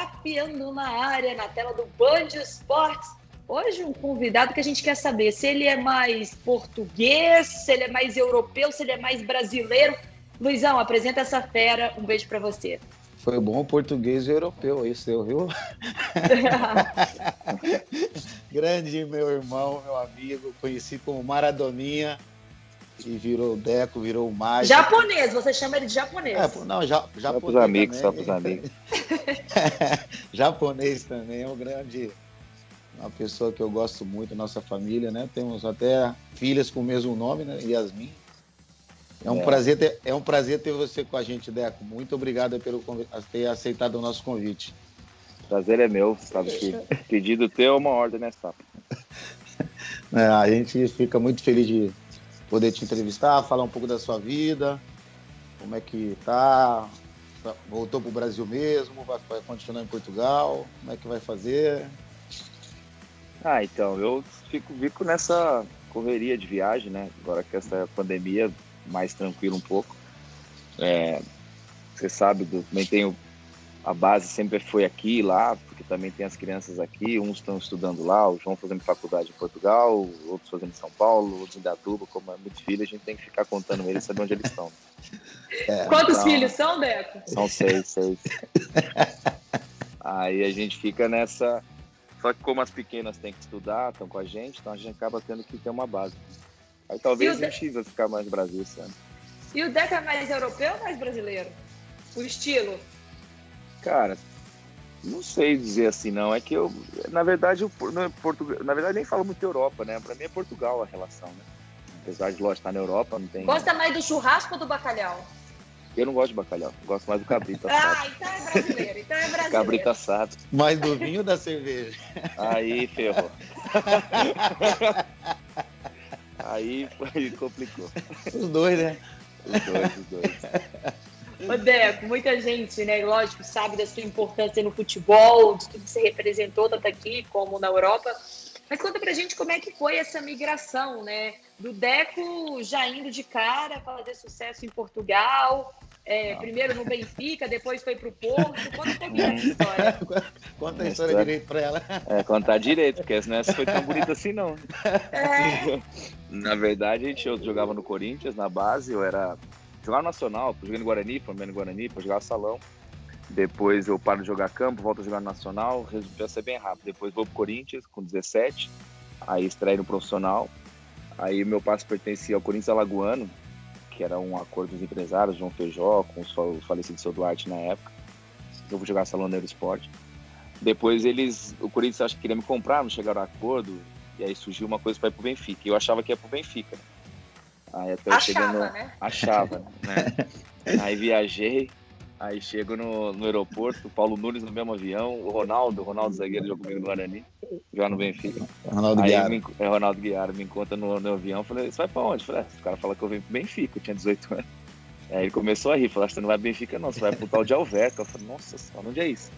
Zapeando na área, na tela do Band Esportes. Hoje um convidado que a gente quer saber se ele é mais português, se ele é mais europeu, se ele é mais brasileiro. Luizão, apresenta essa fera, um beijo para você. Foi bom português e europeu, isso eu, viu? Grande meu irmão, meu amigo, conheci como Maradoninha e virou Deco, virou o Mágico. Japonês, você chama ele de japonês. Japonês. Só pros amigos, só pros amigos. Japonês também, é uma pessoa que eu gosto muito, nossa família, né? Temos até filhas com o mesmo nome, né? Yasmin. É um prazer ter você com a gente, Deco. Muito obrigado por ter aceitado o nosso convite. Prazer é meu, sabe que pedido teu é uma ordem, né, Sapo? A gente fica muito feliz de poder te entrevistar, falar um pouco da sua vida, como é que tá, voltou pro Brasil mesmo, vai continuar em Portugal, como é que vai fazer? Então, eu fico nessa correria de viagem, né? Agora que essa pandemia, mais tranquilo um pouco. Você sabe, também tenho a base sempre foi aqui e lá, porque também tem as crianças aqui, uns estão estudando lá, o João fazendo faculdade em Portugal, outros fazendo em São Paulo, outros em Datuba, como é muito filho, a gente tem que ficar contando eles, saber onde eles estão. Quantos filhos são, Deco? São 6. Aí a gente fica nessa... Só que como as pequenas têm que estudar, estão com a gente, então a gente acaba tendo que ter uma base. Aí talvez a gente vai ficar mais no Brasil esse ano. E o Deco é mais europeu ou mais brasileiro? O estilo? Cara, não sei dizer assim, não. É que eu, na verdade, nem falo muito Europa, né? Pra mim é Portugal a relação, né? Apesar de, lógico, estar na Europa, não tem... Gosta mais do churrasco ou do bacalhau? Eu não gosto de bacalhau, gosto mais do cabrito assado. Então é brasileiro, Cabrito assado. Mais do vinho ou da cerveja? Aí ferrou. Aí complicou. Os dois, né? Os dois. Ô Deco, muita gente, né, lógico, sabe da sua importância no futebol, de tudo que você representou, tanto aqui como na Europa. Mas conta pra gente como é que foi essa migração, né? Do Deco já indo de cara fazer sucesso em Portugal, primeiro no Benfica, depois foi pro Porto. Conta um pouquinho dessa história. Conta a história direito pra ela. Contar direito, porque senão essa foi tão bonita assim, não. Na verdade, eu jogava no Corinthians, na base, eu era... Jogava nacional, joguei no Guarani, formei no Guarani, depois jogava salão. Depois eu paro de jogar campo, volto a jogar no nacional, resolvi ser bem rápido. Depois vou pro Corinthians com 17, aí estreia no profissional. Aí meu passe pertencia ao Corinthians Alagoano, que era um acordo dos empresários, João Feijó, com o falecido Seu Duarte na época. Eu vou jogar salão no Esporte. Depois o Corinthians acho que queria me comprar, não chegaram a acordo, e aí surgiu uma coisa para ir pro Benfica. E eu achava que ia pro Benfica. Aí até achava, né? Aí viajei, aí chego no aeroporto, o Paulo Nunes no mesmo avião, o Ronaldo zagueiro jogou comigo no Guarani, joga no Benfica. Ronaldo Guiara me encontra no avião, falei, você vai pra onde? Falei, o cara fala que eu venho pro Benfica, eu tinha 18 anos. Aí ele começou a rir, falou, você não vai pro Benfica não, você vai pro tal de Alverca. Eu falei, nossa senhora, onde é isso?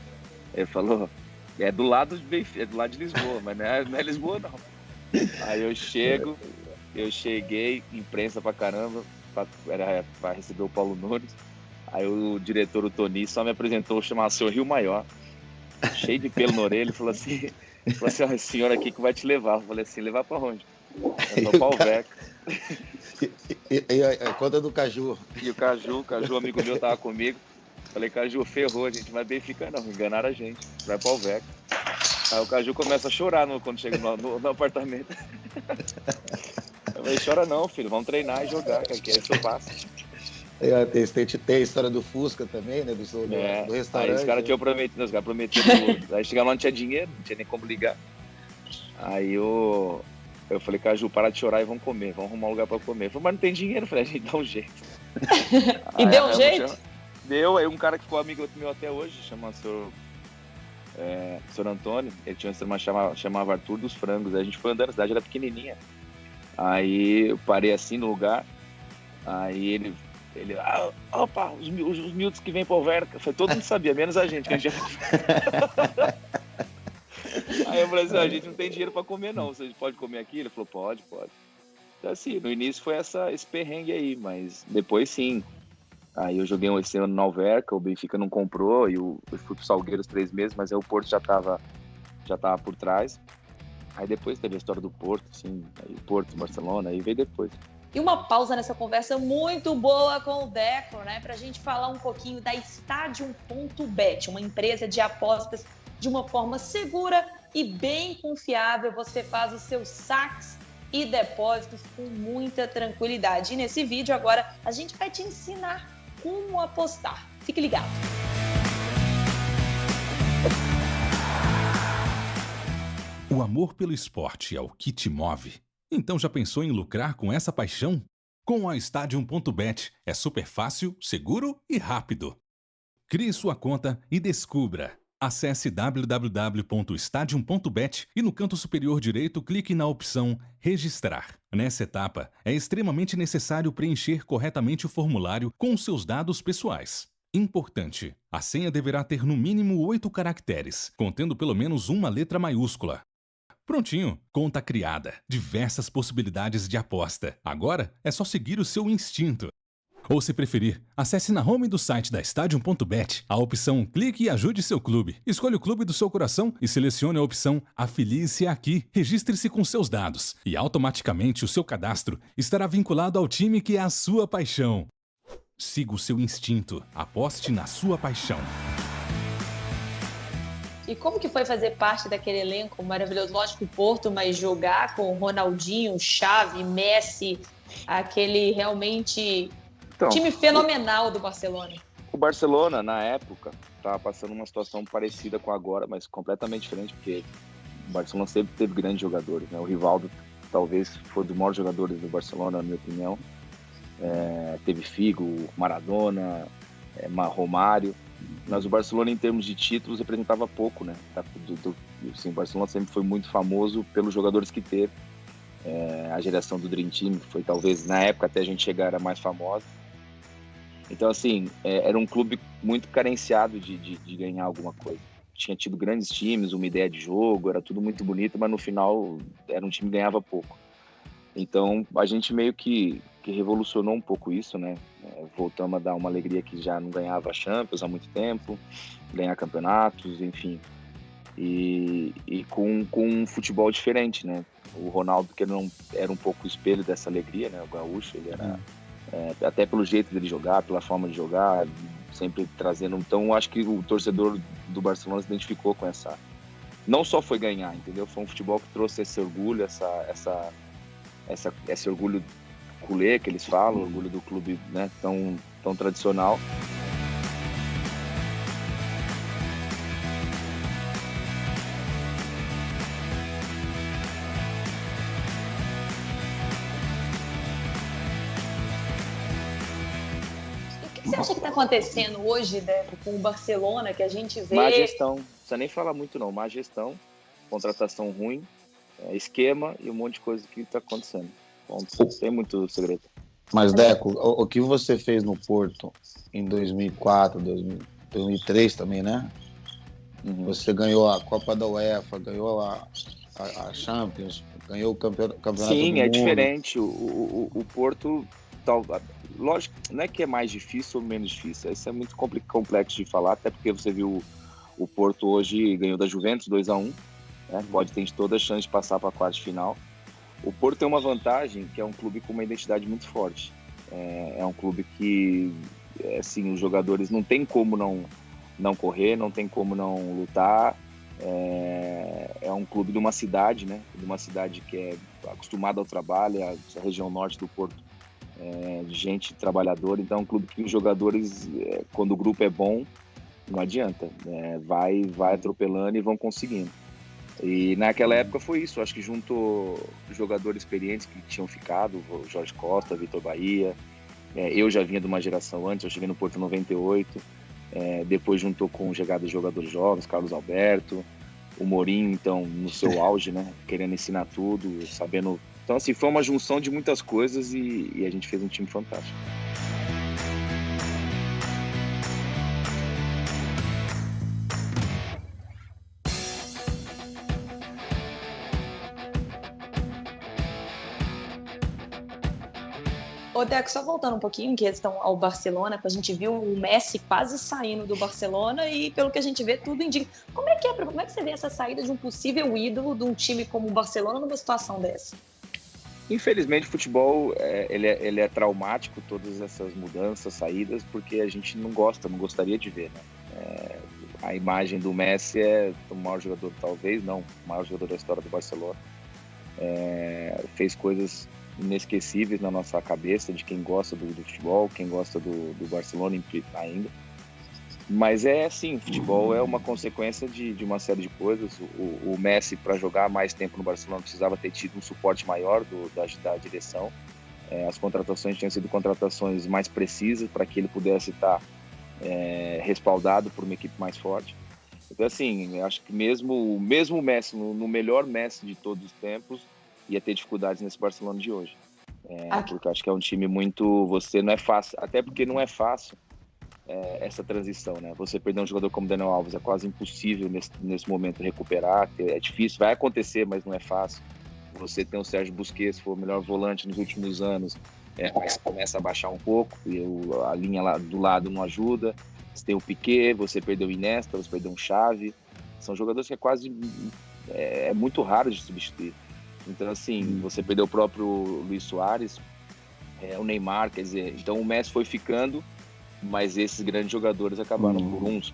Ele falou, é do lado de Benfica, é do lado de Lisboa, mas não é Lisboa não. Aí eu cheguei, imprensa pra caramba, pra receber o Paulo Nunes. Aí o diretor, o Toni, só me apresentou, chamava Seu Rio Maior, cheio de pelo na orelha, e falou assim, ó, esse senhor aqui que vai te levar. Eu falei assim, levar pra onde? Eu tô pra Alverca. E a conta do Caju. E o Caju, amigo meu, tava comigo. Falei, Caju, ferrou, a gente não vai Benfica não, enganaram a gente, vai pra Alverca. Aí o Caju começa a chorar quando chega no apartamento. Eu falei, chora não, filho, vamos treinar e jogar, que aqui é seu passe. Tem a história do Fusca também, né? Do restaurante. Aí os caras tinham prometido, tudo. Aí chegava lá, não tinha dinheiro, não tinha nem como ligar. Aí eu falei, Caju, para de chorar e vamos comer, vamos arrumar um lugar pra comer. Ele falou, mas não tem dinheiro. Eu falei, a gente dá um jeito. E deu um jeito? Deu, aí um cara que ficou amigo meu até hoje, chama o Sr. Antônio, ele tinha uma chamava Arthur dos Frangos. Aí a gente foi andando, a cidade era pequenininha. Aí eu parei assim no lugar, aí ele opa, os miúdos que vêm pra Alverca. Todo mundo sabia, menos a gente, que a gente Aí eu falei assim, a gente não tem dinheiro pra comer não, você pode comer aqui? Ele falou, pode. Então assim, no início foi esse perrengue aí, mas depois sim, Aí eu joguei esse ano na Alverca, o Benfica não comprou, e eu fui pro Salgueiros 3 meses, mas aí o Porto já tava por trás. Aí depois teve a história do Porto, assim, aí Porto, Barcelona, aí veio depois. E uma pausa nessa conversa muito boa com o Deco, né? Para a gente falar um pouquinho da Stadium.bet, uma empresa de apostas de uma forma segura e bem confiável. Você faz os seus saques e depósitos com muita tranquilidade. E nesse vídeo agora a gente vai te ensinar como apostar. Fique ligado. O amor pelo esporte é o que te move. Então já pensou em lucrar com essa paixão? Com a Stadium.bet é super fácil, seguro e rápido. Crie sua conta e descubra. Acesse www.stadium.bet e no canto superior direito clique na opção Registrar. Nessa etapa, é extremamente necessário preencher corretamente o formulário com seus dados pessoais. Importante: a senha deverá ter no mínimo 8 caracteres, contendo pelo menos uma letra maiúscula. Prontinho, conta criada, diversas possibilidades de aposta. Agora é só seguir o seu instinto. Ou se preferir, acesse na home do site da Stadium.bet a opção Clique e ajude seu clube. Escolha o clube do seu coração e selecione a opção Afilie-se aqui. Registre-se com seus dados e automaticamente o seu cadastro estará vinculado ao time que é a sua paixão. Siga o seu instinto, aposte na sua paixão. E como que foi fazer parte daquele elenco maravilhoso? Lógico, o Porto, mas jogar com Ronaldinho, Xavi, Messi, aquele realmente time fenomenal do Barcelona. O Barcelona, na época, estava passando uma situação parecida com agora, mas completamente diferente, porque o Barcelona sempre teve grandes jogadores, né? O Rivaldo talvez foi um dos maiores jogadores do Barcelona, na minha opinião. Teve Figo, Maradona, Romário. Mas o Barcelona, em termos de títulos, representava pouco, né? Assim, o Barcelona sempre foi muito famoso pelos jogadores que teve. A geração do Dream Team foi, talvez, na época, até a gente chegar, era mais famosa. Então, assim, era um clube muito carenciado de ganhar alguma coisa. Tinha tido grandes times, uma ideia de jogo, era tudo muito bonito, mas no final era um time que ganhava pouco. Então, a gente meio que revolucionou um pouco isso, né? Voltamos a dar uma alegria que já não ganhava a Champions há muito tempo, ganhar campeonatos, enfim. E com um futebol diferente, né? O Ronaldo, que não era um pouco o espelho dessa alegria, né? O gaúcho, ele era... até pelo jeito dele jogar, pela forma de jogar, sempre trazendo... Então, acho que o torcedor do Barcelona se identificou com essa... Não só foi ganhar, entendeu? Foi um futebol que trouxe esse orgulho, esse orgulho culé que eles falam, orgulho do clube, né, tão tradicional. E o que você acha que está acontecendo hoje, Deco, com o Barcelona, que a gente vê... Má gestão, não precisa nem falar muito não, má gestão, contratação ruim, esquema e um monte de coisa que está acontecendo. Não tem muito segredo. Mas, Deco, o que você fez no Porto em 2004, 2003 também, né? Uhum. Você ganhou a Copa da UEFA, ganhou a Champions, ganhou o campeonato do mundo. Sim, é diferente. O Porto, lógico, não é que é mais difícil ou menos difícil. Isso é muito complexo de falar, até porque você viu o Porto hoje ganhou da Juventus 2-1. Né? Pode ter toda a chance de passar para a quarta de final. O Porto tem uma vantagem, que é um clube com uma identidade muito forte. É um clube que, assim, os jogadores não tem como não correr, não tem como não lutar. É um clube de uma cidade, né? De uma cidade que é acostumada ao trabalho, a região norte do Porto, de gente trabalhadora. Então é um clube que os jogadores, quando o grupo é bom, não adianta. Vai atropelando e vão conseguindo. E naquela época foi isso, acho que juntou jogadores experientes que tinham ficado, o Jorge Costa, Vitor Bahia, eu já vinha de uma geração antes, eu cheguei no Porto em 98, depois juntou com chegada de jogadores jovens, Carlos Alberto, o Mourinho, então, no seu auge, né, querendo ensinar tudo, sabendo... Então, assim, foi uma junção de muitas coisas e a gente fez um time fantástico. Ô Ô, Deco, só voltando um pouquinho em questão ao Barcelona, que a gente viu o Messi quase saindo do Barcelona e, pelo que a gente vê, tudo indica. Como é que você vê essa saída de um possível ídolo de um time como o Barcelona numa situação dessa? Infelizmente, o futebol ele é traumático, todas essas mudanças, saídas, porque a gente não gostaria de ver, né? A imagem do Messi é o maior jogador, talvez não, o maior jogador da história do Barcelona. Fez coisas inesquecíveis na nossa cabeça de quem gosta do futebol, quem gosta do Barcelona ainda. Mas assim, o futebol é uma consequência de uma série de coisas. O Messi, para jogar mais tempo no Barcelona, precisava ter tido um suporte maior da direção. As contratações tinham sido contratações mais precisas para que ele pudesse estar respaldado por uma equipe mais forte. Então, assim, eu acho que mesmo o Messi, no melhor Messi de todos os tempos, ia ter dificuldades nesse Barcelona de hoje. Porque eu acho que é um time muito... Não é fácil, até porque não é fácil essa transição, né? Você perder um jogador como Daniel Alves é quase impossível nesse momento recuperar, é difícil, vai acontecer, mas não é fácil. Você tem o Sérgio Busquets, foi o melhor volante nos últimos anos, mas começa a baixar um pouco, e a linha lá do lado não ajuda. Você tem o Piqué, você perdeu o Iniesta, você perdeu um Xavi, são jogadores que é muito raro de substituir. Então, assim, você perdeu o próprio Luis Suárez, o Neymar, quer dizer, então o Messi foi ficando, mas esses grandes jogadores acabaram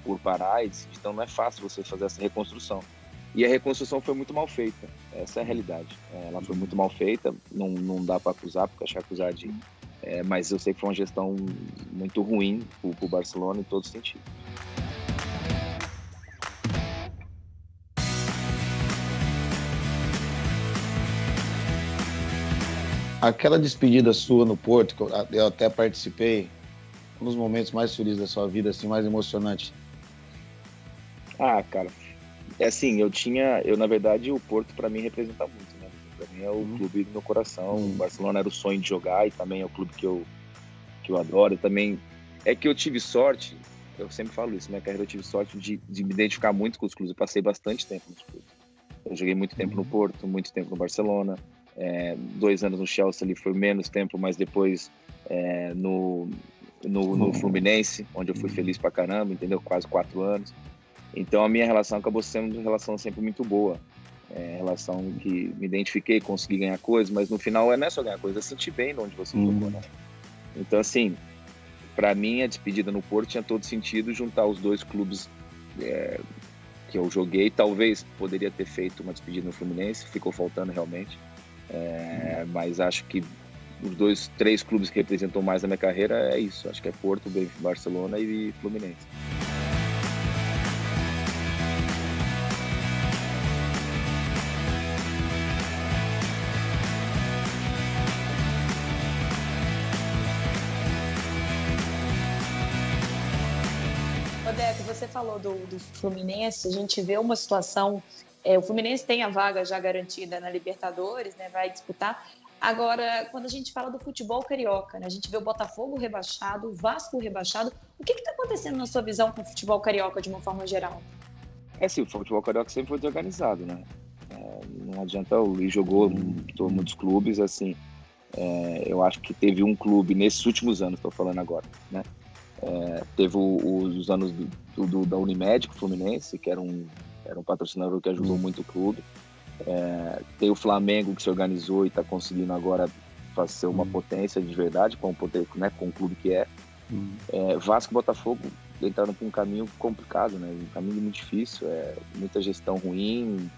por parar, então não é fácil você fazer essa reconstrução. E a reconstrução foi muito mal feita, essa é a realidade. Ela foi muito mal feita, não dá para acusar, porque achar acusar de... mas eu sei que foi uma gestão muito ruim para o Barcelona em todo sentido. Aquela despedida sua no Porto, que eu até participei, um dos momentos mais felizes da sua vida, assim, mais emocionante. Cara, assim, na verdade, o Porto para mim representa muito, né? Para mim é o clube do meu coração. O Barcelona era o sonho de jogar e também é o clube que eu adoro. E também é que eu tive sorte, eu sempre falo isso, minha carreira eu tive sorte de me identificar muito com os clubes. Eu passei bastante tempo nos clubes. Eu joguei muito tempo no Porto, muito tempo no Barcelona. 2 anos no Chelsea ali foi menos tempo, mas depois no Fluminense, onde eu fui feliz pra caramba, entendeu? Quase 4 anos. Então a minha relação acabou sendo uma relação sempre muito boa. Relação que me identifiquei, consegui ganhar coisas, mas no final não é só ganhar coisas, é sentir bem onde você jogou, né? Então, assim, para mim a despedida no Porto tinha todo sentido juntar os 2 clubes que eu joguei. Talvez poderia ter feito uma despedida no Fluminense, ficou faltando realmente. Mas acho que os 3 clubes que representam mais a minha carreira é isso. Acho que é Porto, Barcelona e Fluminense. Deco, você falou do Fluminense, a gente vê uma situação, o Fluminense tem a vaga já garantida na Libertadores, né, vai disputar. Agora, quando a gente fala do futebol carioca, né, a gente vê o Botafogo rebaixado, o Vasco rebaixado. O que está acontecendo na sua visão com o futebol carioca de uma forma geral? Sim, o futebol carioca sempre foi desorganizado, né? Não adianta, o Luiz jogou muitos clubes, assim, eu acho que teve um clube nesses últimos anos, estou falando agora, né? Teve os anos da Unimed, o Fluminense, que era um patrocinador que ajudou muito o clube. Tem o Flamengo, que se organizou e está conseguindo agora fazer uma potência de verdade, com o clube que é. Vasco e Botafogo entraram por um caminho complicado, né? Um caminho muito difícil, muita gestão ruim,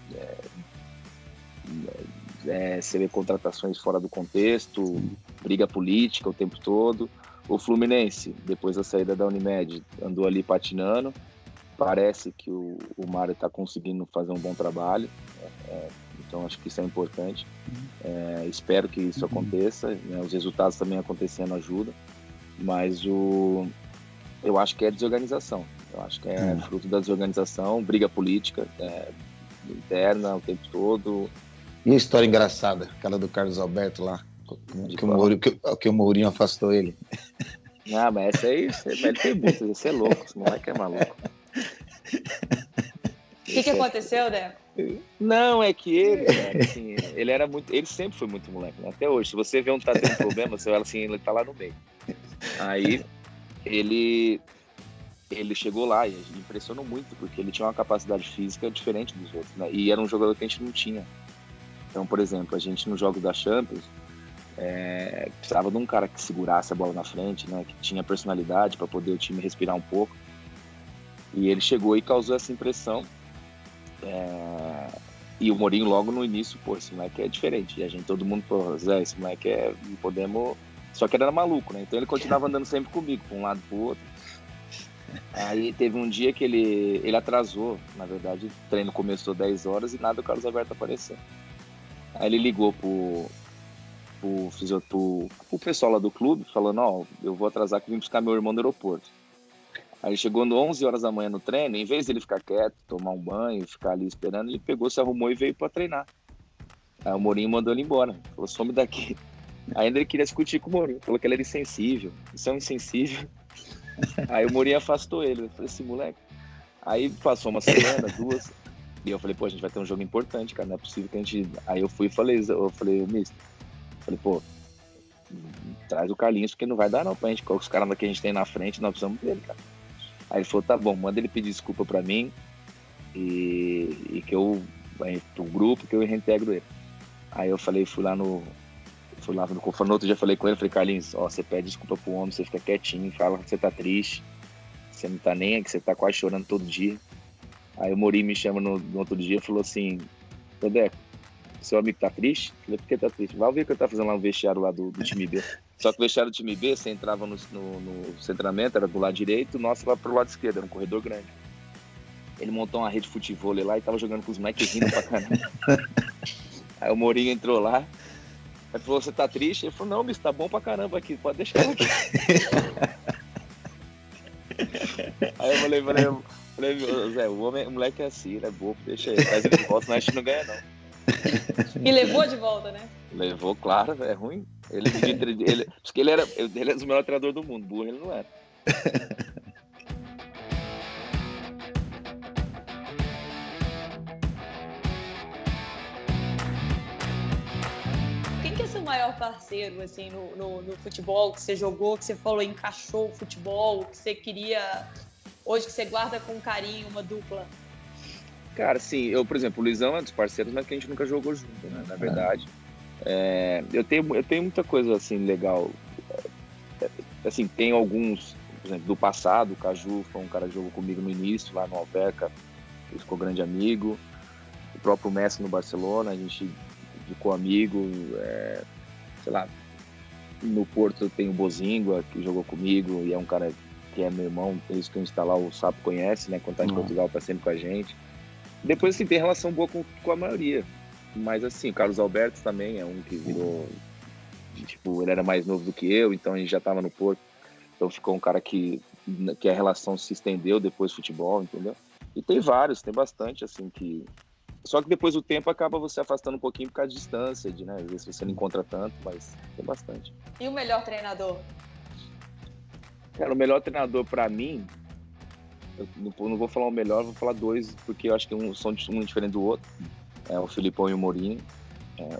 você vê contratações fora do contexto, briga política o tempo todo. O Fluminense, depois da saída da Unimed, andou ali patinando. Parece que o Mário está conseguindo fazer um bom trabalho, então acho que isso é importante. Espero que isso aconteça, né? Os resultados também acontecendo ajudam, mas eu acho que é desorganização. Eu acho que é fruto da desorganização, briga política interna o tempo todo. E a história engraçada, aquela do Carlos Alberto lá, que o Mourinho afastou ele. Mas essa aí, ele tem muitas, você é louco, esse moleque é maluco. que aconteceu, Deco? Não, é que ele, cara, assim, ele sempre foi muito moleque, né? Até hoje. Se você vê onde tá tendo problema, você olha assim, ele tá lá no meio. Aí, ele chegou lá e impressionou muito, porque ele tinha uma capacidade física diferente dos outros, né? E era um jogador que a gente não tinha. Então, por exemplo, a gente nos jogos da Champions, precisava de um cara que segurasse a bola na frente, né? Que tinha personalidade para poder o time respirar um pouco. E ele chegou e causou essa impressão. E o Mourinho logo no início, pô, esse moleque é diferente. E todo mundo, pô, Zé, esse moleque podemos... Só que ele era maluco, né? Então ele continuava andando sempre comigo, para um lado pro outro. Aí teve um dia que ele atrasou, na verdade, o treino começou 10 horas e nada, o Carlos Alberto apareceu. Aí ele ligou pro pessoal lá do clube, falando, ó, eu vou atrasar que eu vim buscar meu irmão no aeroporto. Aí chegou 11 horas da manhã no treino, em vez de ele ficar quieto, tomar um banho, ficar ali esperando, ele pegou, se arrumou e veio para treinar. Aí o Mourinho mandou ele embora, falou, some daqui. Ainda ele queria discutir com o Mourinho, falou que ele era insensível, isso é um insensível. Aí o Mourinho afastou ele, eu falei, esse moleque. Aí passou uma semana, 2, e eu falei, pô, a gente vai ter um jogo importante, cara, não é possível que a gente... Aí eu fui e falei, mister, pô, traz o Carlinhos, porque não vai dar não pra gente, com os caras que a gente tem na frente, nós precisamos dele, cara. Aí ele falou, tá bom, manda ele pedir desculpa pra mim e que eu, pro grupo, que eu reintegro ele. Aí eu falei, fui lá no outro dia, falei com ele, falei, Carlinhos, ó, você pede desculpa pro homem, você fica quietinho, fala que você tá triste, você não tá nem aqui, você tá quase chorando todo dia. Aí o Mourinho me chama no outro dia e falou assim, ô Deco, seu amigo tá triste? Eu falei, por que tá triste? Vai ver o que ele tá fazendo lá no vestiário lá do time B. Só que o vestiário do time B, você entrava no centramento, era do lado direito, o nosso lá pro lado esquerdo, era um corredor grande. Ele montou uma rede de futebol lá e tava jogando com os moleques rindo pra caramba. Aí o Mourinho entrou lá, aí falou, você tá triste? Ele falou, não, bicho, tá bom pra caramba aqui, pode deixar aqui. Aí eu falei, Zé, o moleque é assim, ele é bobo, deixa ele, mas ele volta, senão a gente não ganha não. E levou de volta, né? Levou, claro, é ruim. Acho que ele era o melhor treinador do mundo, burro ele não era. Quem que é seu maior parceiro, assim, no futebol que você jogou, que você falou, encaixou o futebol, que você queria, hoje que você guarda com carinho uma dupla? Cara, sim, por exemplo, o Luizão é um dos parceiros, mas que a gente nunca jogou junto, né, na verdade. Eu tenho muita coisa, assim, legal. Assim, tem alguns, por exemplo, do passado, o Caju foi um cara que jogou comigo no início, lá no Alverca, ele ficou grande amigo. O próprio Messi no Barcelona, a gente ficou amigo, sei lá, no Porto tem o Bozingua, que jogou comigo, e é um cara que é meu irmão, por isso que a gente tá lá, o Sapo conhece, né, quando tá em Portugal, tá sempre com a gente. Depois, assim, tem relação boa com a maioria. Mas, assim, o Carlos Alberto também é um que virou... Tipo, ele era mais novo do que eu, então a gente já tava no Porto. Então ficou um cara que a relação se estendeu depois do futebol, entendeu? E tem vários, tem bastante, assim, que... Só que depois do tempo acaba você afastando um pouquinho por causa de distância, né? Às vezes você não encontra tanto, mas tem bastante. E o melhor treinador? Cara, o melhor treinador pra mim... Eu não vou falar o melhor, vou falar 2, porque eu acho que são um diferente do outro. O Filipão e o Mourinho.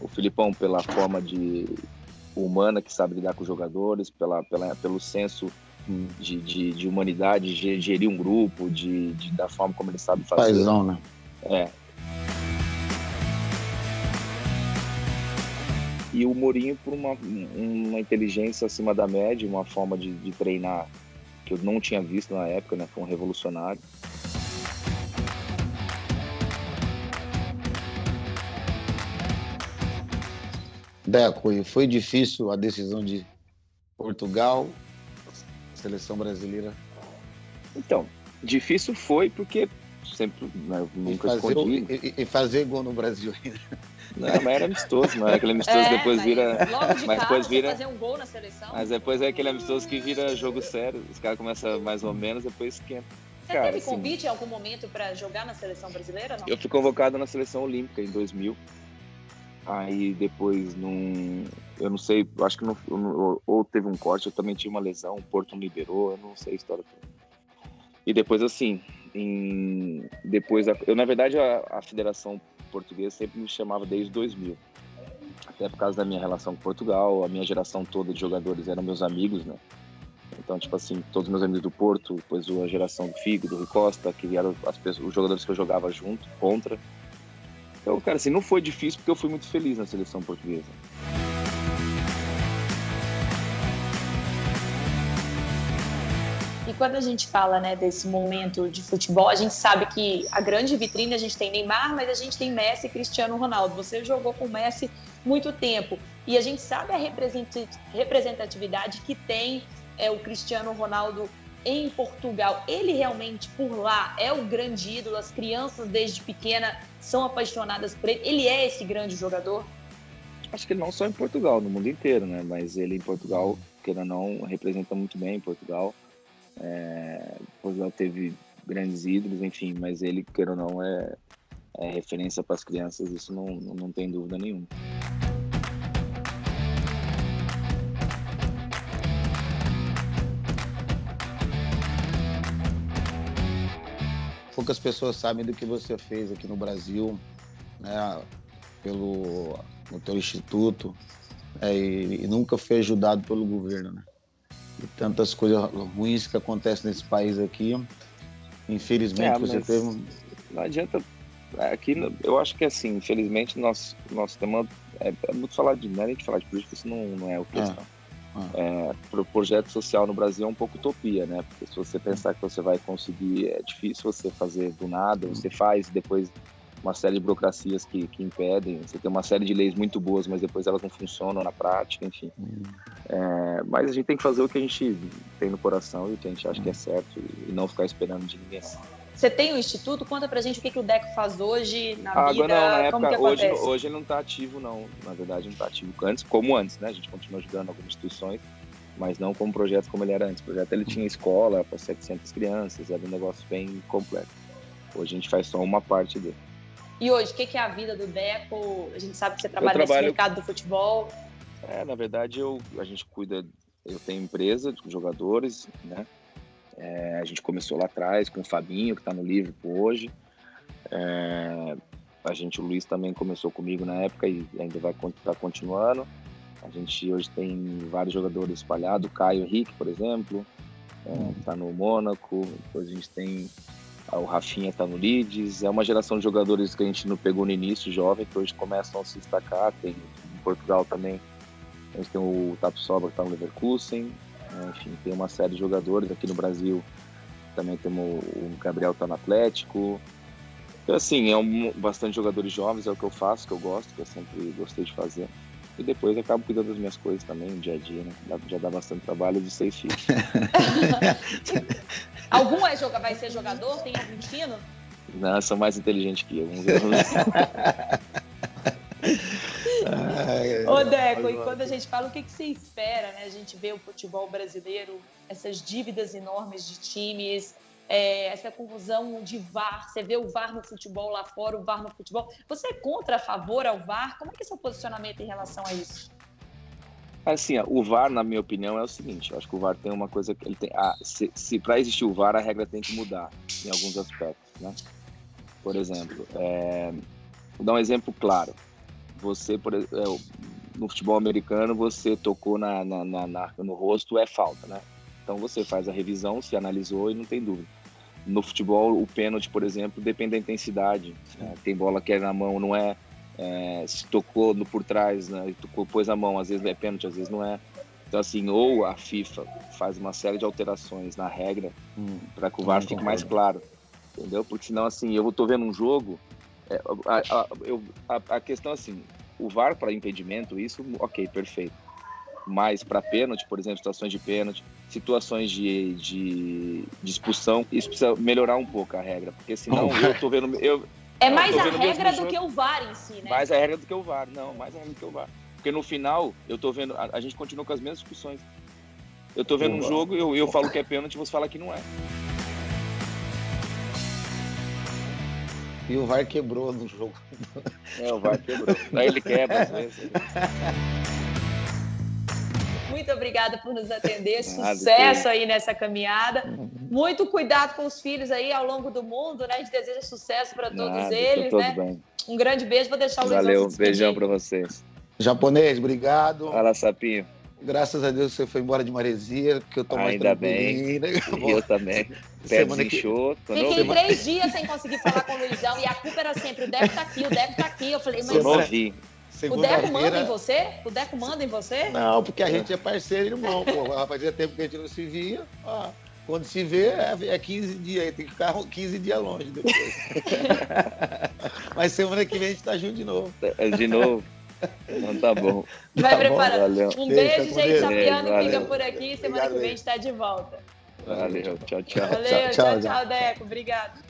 O Filipão pela forma humana que sabe lidar com os jogadores, pelo senso de humanidade, de gerir um grupo, da forma como ele sabe fazer. Paizão, né? E o Mourinho por uma inteligência acima da média, uma forma de treinar que eu não tinha visto na época, né? Foi um revolucionário. Deco, e foi difícil a decisão de Portugal, seleção brasileira? Então, difícil foi porque sempre, né, nunca escondi. E fazer gol no Brasil ainda. Não, mas era amistoso, não era aquele amistoso depois vira... Logo de mas cara, depois vira fazer um gol na seleção. Mas depois é aquele amistoso que vira jogo sério. Os caras começam mais ou menos, depois esquenta. Você teve convite em algum momento para jogar na seleção brasileira? Não? Eu fui convocado na seleção olímpica em 2000. Aí depois, eu não sei, eu acho que ou teve um corte, eu também tive uma lesão, o Porto me liberou, eu não sei a história toda. E depois, assim, depois, na verdade, a Federação Portuguesa sempre me chamava desde 2000. Até por causa da minha relação com Portugal, a minha geração toda de jogadores eram meus amigos, né? Então, tipo assim, todos meus amigos do Porto, depois a geração do Figo, do Rui Costa, que eram os jogadores que eu jogava junto, contra. Então, cara, assim, não foi difícil porque eu fui muito feliz na seleção portuguesa. E quando a gente fala, né, desse momento de futebol, a gente sabe que a grande vitrine, a gente tem Neymar, mas a gente tem Messi e Cristiano Ronaldo. Você jogou com o Messi muito tempo e a gente sabe a representatividade que tem o Cristiano Ronaldo em Portugal. Ele realmente, por lá, é o grande ídolo, as crianças desde pequena são apaixonadas por ele. Ele é esse grande jogador? Acho que ele não só em Portugal, no mundo inteiro, né? Mas ele em Portugal, queira ou não, representa muito bem em Portugal. Portugal teve grandes ídolos, enfim, mas ele, queira ou não, é referência para as crianças, isso não tem dúvida nenhuma. Poucas pessoas sabem do que você fez aqui no Brasil, né, no teu instituto, e nunca foi ajudado pelo governo, né? E tantas coisas ruins que acontecem nesse país aqui, infelizmente você teve... Não adianta, aqui eu acho que assim, infelizmente nosso tema é muito falar não é nem de falar de política, isso não é o questão. Pro projeto social no Brasil é um pouco utopia, né? Porque se você pensar que você vai conseguir, é difícil você fazer do nada, você faz e depois uma série de burocracias que impedem, você tem uma série de leis muito boas, mas depois elas não funcionam na prática, enfim. Mas a gente tem que fazer o que a gente tem no coração e o que a gente acha que é certo e não ficar esperando de ninguém. Você tem um instituto? Conta pra gente o que o Deco faz hoje na vida, não, na época, como que acontece? Hoje ele não tá ativo, não. Na verdade, não tá ativo como antes, né? A gente continua ajudando algumas instituições, mas não como projeto como ele era antes. O projeto ele tinha escola para 700 crianças, era um negócio bem completo. Hoje a gente faz só uma parte dele. E hoje, o que é a vida do Deco? A gente sabe que você trabalha nesse mercado do futebol. Na verdade, a gente cuida... Eu tenho empresa de jogadores, né? A gente começou lá atrás com o Fabinho, que está no Liverpool hoje. O Luiz também começou comigo na época e ainda vai estar continuando. A gente hoje tem vários jogadores espalhados. O Caio Henrique, por exemplo, está no Mônaco. Depois a gente tem o Rafinha, está no Leeds. É uma geração de jogadores que a gente não pegou no início, jovem, que hoje começam a se destacar. Tem em Portugal também. A gente tem o Tapsoba, que está no Leverkusen. Enfim, tem uma série de jogadores aqui no Brasil. Também temos o Gabriel, está no Atlético. Então, assim, bastante jogadores jovens, é o que eu faço, que eu gosto, que eu sempre gostei de fazer. E depois eu acabo cuidando das minhas coisas também, no dia a dia, né? Já dá bastante trabalho de 6 filhos. Algum vai ser jogador? Tem argentino? Não, são mais inteligentes que eu. Ô Deco, e quando a gente fala, o que você espera, né? A gente vê o futebol brasileiro, essas dívidas enormes de times, essa confusão de VAR, você vê o VAR no futebol lá fora, o VAR no futebol. Você é contra, a favor ao VAR? Como é que é seu posicionamento em relação a isso? Assim, o VAR, na minha opinião, é o seguinte, eu acho que o VAR tem uma coisa que ele tem... se para existir o VAR, a regra tem que mudar em alguns aspectos, né? Por exemplo, vou dar um exemplo claro. Você, no futebol americano, você tocou no rosto, é falta, né? Então você faz a revisão, se analisou e não tem dúvida. No futebol, o pênalti, por exemplo, depende da intensidade. Né? Tem bola que é na mão, não é. Se tocou por trás, né? Pôs a mão, às vezes é pênalti, às vezes não é. Então, assim, ou a FIFA faz uma série de alterações na regra para que o VAR fique mais claro, entendeu? Porque senão, assim, eu estou vendo um jogo, a questão, assim, o VAR para impedimento, isso, ok, perfeito. Mas para pênalti, por exemplo, situações de pênalti, situações de expulsão, isso precisa melhorar um pouco a regra, porque senão eu estou vendo... mais a regra do que o VAR em si, né? Mais a regra do que o VAR, mais a regra do que o VAR. Porque no final, eu tô vendo, a gente continua com as mesmas discussões. Eu tô vendo um jogo, eu falo que é pênalti, você fala que não é. E o VAR quebrou no jogo. O VAR quebrou. Aí ele quebra às vezes. Muito obrigada por nos atender. Sucesso aí nessa caminhada. Muito cuidado com os filhos aí ao longo do mundo, né? A gente deseja sucesso para todos eles, né? Bem. Um grande beijo. Vou deixar o Luizão Valeu, se despedir. beijão para vocês. Japonês, obrigado. Fala, Sapinho. Graças a Deus você foi embora de Maresia, que eu tô mais tranquilo. Eu também. Pé desinchou. Fiquei 3 dias sem conseguir falar com o Luizão e a culpa era sempre, o Deco tá aqui, Eu falei, mas o Deco manda em você? O Deco manda em você? Não, porque a gente é parceiro e irmão, pô. Fazia tempo que a gente não se via. Quando se vê, é 15 dias, aí tem que ficar 15 dias longe depois. Mas semana que vem a gente tá junto de novo. De novo. Então tá bom. Vai preparando. Valeu. Um beijo, gente. Sapiano fica por aqui. Semana que vem a gente tá de volta. Valeu, tchau. Valeu, tchau, Deco. Obrigado.